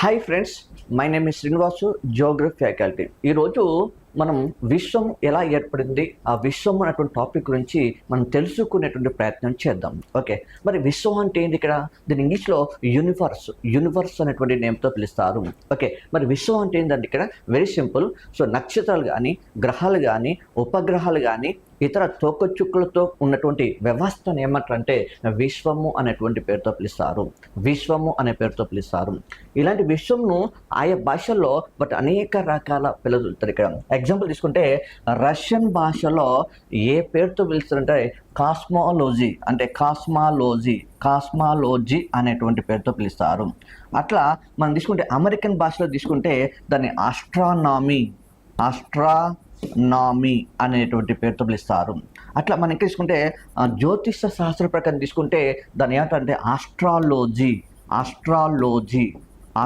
Hi friends, my name is Srinivasu, geography faculty. ఈరోజు మనం విశ్వం ఎలా ఏర్పడింది, ఆ విశ్వం అనేటువంటి టాపిక్ గురించి మనం తెలుసుకునేటువంటి ప్రయత్నం చేద్దాం. ఓకే, మరి విశ్వం అంటే ఏంటి? ఇక్కడ దీని ఇంగ్లీష్లో యూనివర్స్ అనేటువంటి నేమ్తో పిలుస్తారు. ఓకే, మరి విశ్వం అంటే ఏంటంటే ఇక్కడ వెరీ సింపుల్. సో నక్షత్రాలు కానీ, గ్రహాలు కానీ, ఉపగ్రహాలు కానీ, ఇతర తోకచుక్కులతో ఉన్నటువంటి వ్యవస్థను ఏమంటారంటే విశ్వము అనేటువంటి పేరుతో పిలుస్తారు. విశ్వము అనే పేరుతో పిలుస్తారు. ఇలాంటి విశ్వంను ఆయా భాషల్లో బట్ అనేక రకాల పిలుస్తారు. ఇక్కడ ఎగ్జాంపుల్ తీసుకుంటే రష్యన్ భాషలో ఏ పేరుతో పిలుస్తారంటే కాస్మాలజీ, అంటే కాస్మాలజీ అనేటువంటి పేరుతో పిలుస్తారు. అట్లా మనం తీసుకుంటే అమెరికన్ భాషలో తీసుకుంటే దాన్ని ఆస్ట్రానామీ అనేటువంటి పేరుతో పిలుస్తారు. అట్లా మనం ఇంకా తీసుకుంటే జ్యోతిష శాస్త్ర ప్రకారం తీసుకుంటే దాన్ని ఏమంటారంటే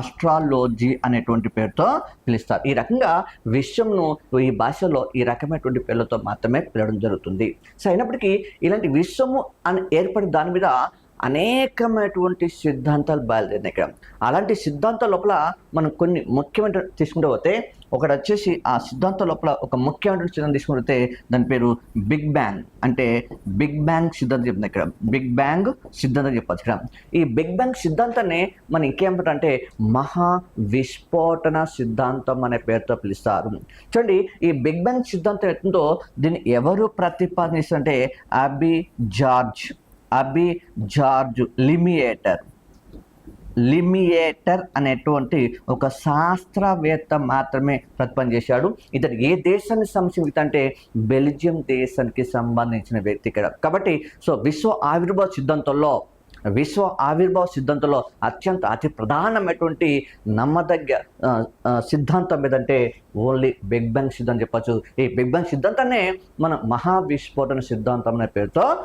ఆస్ట్రాలజీ అనేటువంటి పేరుతో పిలుస్తారు. ఈ రకంగా విశ్వంను ఈ భాషలో ఈ రకమైనటువంటి పేర్లతో మాత్రమే పిలవడం జరుగుతుంది. సో అయినప్పటికీ ఇలాంటి విశ్వము అని ఏర్పడిన దాని మీద అనేకమైనటువంటి సిద్ధాంతాలు బయలుదేరినాయి. ఇక్కడ అలాంటి సిద్ధాంతాల లోపల మనం కొన్ని ముఖ్యమైన తీసుకుంటూ పోతే ఒకటి వచ్చేసి ఆ సిద్ధాంతం లోపల ఒక ముఖ్యమైన సిద్ధాంతం తీసుకుంటే దాని పేరు బిగ్ బ్యాంగ్, అంటే బిగ్ బ్యాంగ్ సిద్ధాంతం చెప్తుంది. ఇక్కడ బిగ్ బ్యాంగ్ సిద్ధాంతం చెప్పచ్చు. ఇక్కడ ఈ బిగ్ బ్యాంగ్ సిద్ధాంతాన్ని మనం ఇంకేమంటారంటే మహా విస్ఫోటన సిద్ధాంతం అనే పేరుతో పిలుస్తారు. చూడండి, ఈ బిగ్ బ్యాంగ్ సిద్ధాంతం ఎట్టుందో దీన్ని ఎవరు ప్రతిపాదిస్తారంటే అబి జార్జ్ లిమియేటర్ అనేటువంటి ఒక శాస్త్రవేత్త మాత్రమే ప్రతిపాదన చేశాడు. ఇతడు ఏ దేశానికి సంబంధించిన అంటే బెల్జియం దేశానికి సంబంధించిన వ్యక్తి ఇక్కడ. కాబట్టి సో విశ్వ ఆవిర్భావ సిద్ధాంతంలో అతి ప్రధానమైనటువంటి నమ్మదగ్గ సిద్ధాంతం ఏదంటే ఓన్లీ బిగ్ బ్యాంగ్ సిద్ధాంతం చెప్పచ్చు. ఈ బిగ్ బ్యాంగ్ సిద్ధాంతాన్ని మనం మహావిస్ఫోటన సిద్ధాంతం అనే పేరుతో